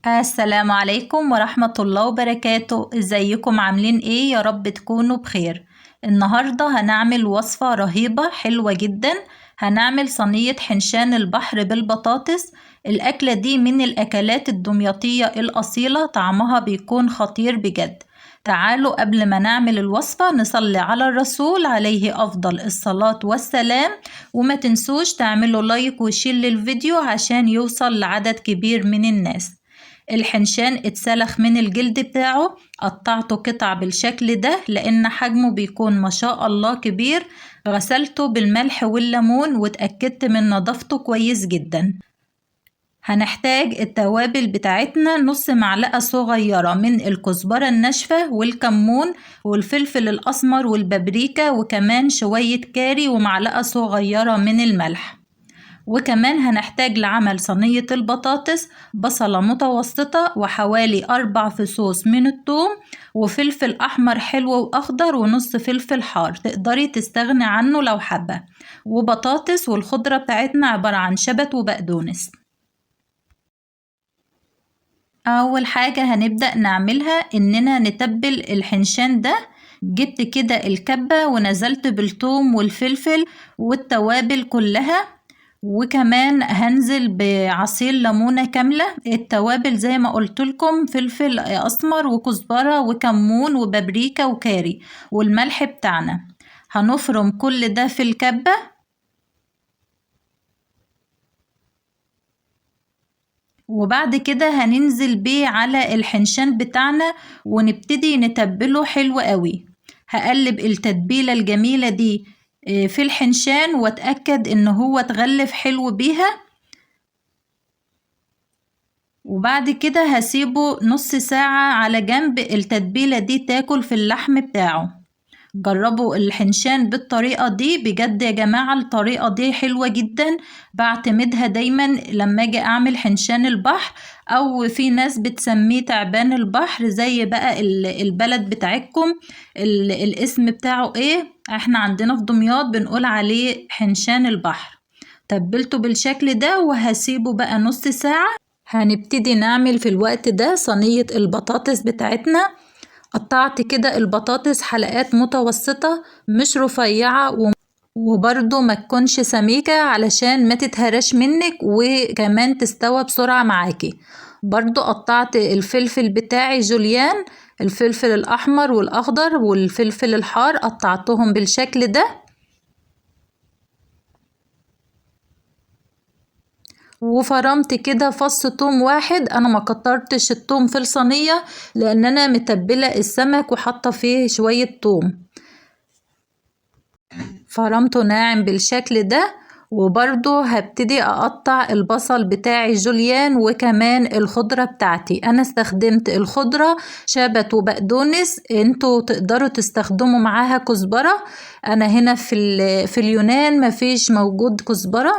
السلام عليكم ورحمة الله وبركاته. ازيكم عاملين ايه؟ يا رب تكونوا بخير. النهاردة هنعمل وصفة رهيبة حلوة جدا. هنعمل صينية حنشان البحر بالبطاطس. الأكلة دي من الأكلات الدمياطية الأصيلة، طعمها بيكون خطير بجد. تعالوا قبل ما نعمل الوصفة نصلي على الرسول عليه أفضل الصلاة والسلام، وما تنسوش تعملوا لايك وشير للفيديو عشان يوصل لعدد كبير من الناس. الحنشان اتسلخ من الجلد بتاعه، قطعته قطع بالشكل ده لأن حجمه بيكون ما شاء الله كبير. غسلته بالملح والليمون واتأكدت من نظافته كويس جدا. هنحتاج التوابل بتاعتنا: نص معلقة صغيرة من الكزبرة الناشفة والكمون والفلفل الأسمر والبابريكا، وكمان شوية كاري ومعلقة صغيرة من الملح. وكمان هنحتاج لعمل صينية البطاطس بصلة متوسطة وحوالي 4 فصوص من الثوم وفلفل أحمر حلو وأخضر ونص فلفل حار، تقدري تستغني عنه لو حابة. وبطاطس، والخضرة بتاعتنا عبارة عن شبت وبقدونس. أول حاجة هنبدأ نعملها إننا نتبل الحنشان ده. جبت كده الكبة ونزلت بالثوم والفلفل والتوابل كلها، وكمان هنزل بعصير ليمونة كاملة. التوابل زي ما قلت لكم: فلفل أسمر وكزبرة وكمون وبابريكا وكاري والملح بتاعنا. هنفرم كل ده في الكبة، وبعد كده هننزل بيه على الحنشان بتاعنا ونبتدي نتبله حلو قوي. هقلب التتبيلة الجميلة دي في الحنشان واتأكد ان هو اتغلف حلو بيها، وبعد كده هسيبه نص ساعة على جنب التتبيلة دي تاكل في اللحم بتاعه. جربوا الحنشان بالطريقة دي بجد يا جماعة، الطريقة دي حلوة جدا، بعتمدها دايما لما اجي اعمل حنشان البحر، او في ناس بتسميه تعبان البحر زي بقى البلد بتاعتكم الاسم بتاعه ايه. احنا عندنا في دمياط بنقول عليه حنشان البحر. تبلته بالشكل ده وهسيبه بقى نص ساعة. هنبتدي نعمل في الوقت ده صينية البطاطس بتاعتنا. قطعت كده البطاطس حلقات متوسطة، مش رفيعة وبرضو ما تكونش سميكة علشان ما تتهرش منك وكمان تستوى بسرعة معاكي. برضو قطعت الفلفل بتاعي جوليان، الفلفل الأحمر والأخضر والفلفل الحار، قطعتهم بالشكل ده. وفرمت كده فص توم واحد. انا ما كترتش التوم في الصينية لان انا متبلة السمك وحاطة فيه شوية توم. فرمته ناعم بالشكل ده. وبرضو هبتدي اقطع البصل بتاعي جوليان وكمان الخضرة بتاعتي. انا استخدمت الخضرة شبت وبقدونس، انتوا تقدروا تستخدموا معاها كزبرة. انا هنا في اليونان مفيش موجود كزبرة،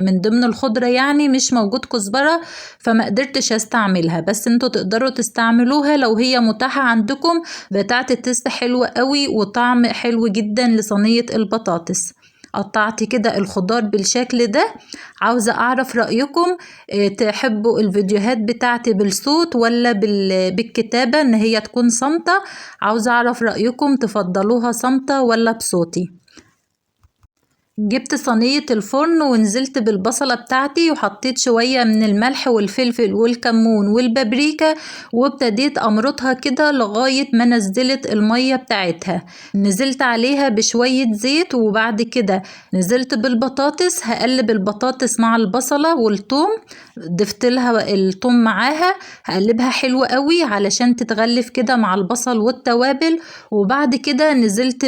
من ضمن الخضرة يعني مش موجود كزبرة، فما قدرتش استعملها، بس انتوا تقدروا تستعملوها لو هي متاحة عندكم. بتاعت التست حلوة قوي وطعم حلو جدا لصينية البطاطس. قطعت كده الخضار بالشكل ده. عاوزة اعرف رأيكم، تحبوا الفيديوهات بتاعتي بالصوت ولا بالكتابة ان هي تكون صامتة؟ عاوزة اعرف رأيكم، تفضلوها صامتة ولا بصوتي؟ جبت صينية الفرن ونزلت بالبصلة بتاعتي وحطيت شوية من الملح والفلفل والكمون والبابريكا، وابتديت امرطها كده لغاية ما نزلت المية بتاعتها. نزلت عليها بشوية زيت، وبعد كده نزلت بالبطاطس. هقلب البطاطس مع البصلة والثوم، ضفت لها الثوم معاها. هقلبها حلو قوي علشان تتغلف كده مع البصل والتوابل. وبعد كده نزلت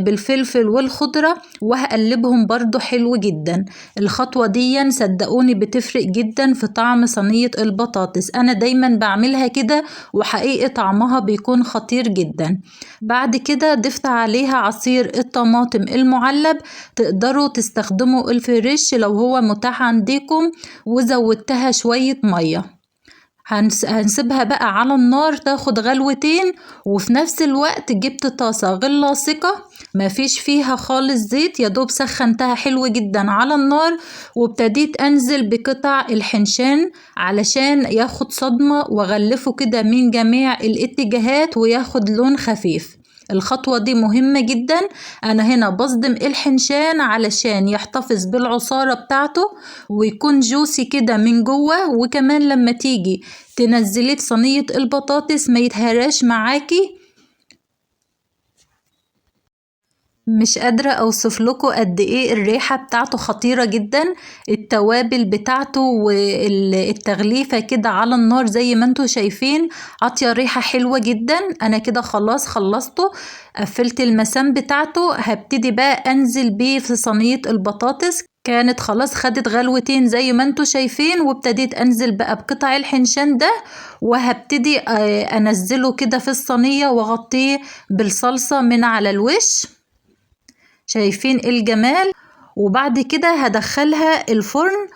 بالفلفل والخضرة وهقلبهم برضو حلو جدا. الخطوة دي صدقوني بتفرق جدا في طعم صينية البطاطس. انا دايما بعملها كده وحقيقي طعمها بيكون خطير جدا. بعد كده ضفت عليها عصير الطماطم المعلب، تقدروا تستخدموا الفريش لو هو متاح عندكم، وزودتها شوية مية. هنسيبها بقى على النار تاخد غلوتين، وفي نفس الوقت جبت طاسة غير لاصقة مفيش فيها خالص زيت، يدوب سخنتها حلو جدا على النار، وابتديت انزل بقطع الحنشان علشان ياخد صدمة واغلفه كده من جميع الاتجاهات وياخد لون خفيف. الخطوة دي مهمة جدا. أنا هنا بصدم الحنشان علشان يحتفظ بالعصارة بتاعته ويكون جوسي كده من جوه، وكمان لما تيجي تنزليه في صينية البطاطس ما يتهراش معاكي. مش قادرة اوصف لكم قد ايه الريحة بتاعته خطيرة جدا. التوابل بتاعته والتغليفة كده على النار زي ما انتوا شايفين عطية ريحة حلوة جدا. انا كده خلاص خلصته، قفلت المسام بتاعته. هبتدي بقى انزل بيه في صينية البطاطس، كانت خلاص خدت غلوتين زي ما انتوا شايفين، وابتديت انزل بقى بقطع الحنشان ده، وهبتدي انزله كده في الصينية واغطيه بالصلصة من على الوش. شايفين الجمال؟ وبعد كده هدخلها الفرن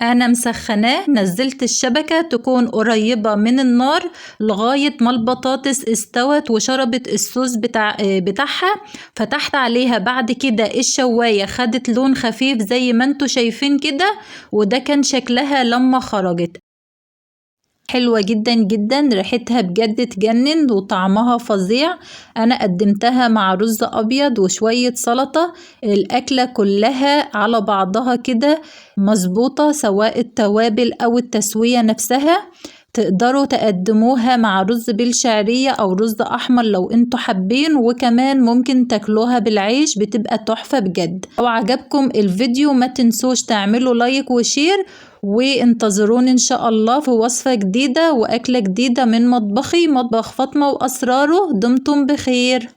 انا مسخناه. نزلت الشبكة تكون قريبة من النار لغاية ما البطاطس استوت وشربت الصوص بتاعها. فتحت عليها بعد كده الشواية، خدت لون خفيف زي ما انتوا شايفين كده، وده كان شكلها لما خرجت. حلوة جدا جدا، ريحتها بجد تجنن وطعمها فظيع. انا قدمتها مع رز ابيض وشوية سلطة. الاكلة كلها على بعضها كده مظبوطة، سواء التوابل او التسوية نفسها. تقدروا تقدموها مع رز بالشعرية او رز احمر لو انتوا حابين، وكمان ممكن تاكلوها بالعيش، بتبقى تحفة بجد. لو عجبكم الفيديو ما تنسوش تعملوا لايك وشير، وانتظروني ان شاء الله في وصفة جديدة واكلة جديدة من مطبخي، مطبخ فاطمة واسراره. دمتم بخير.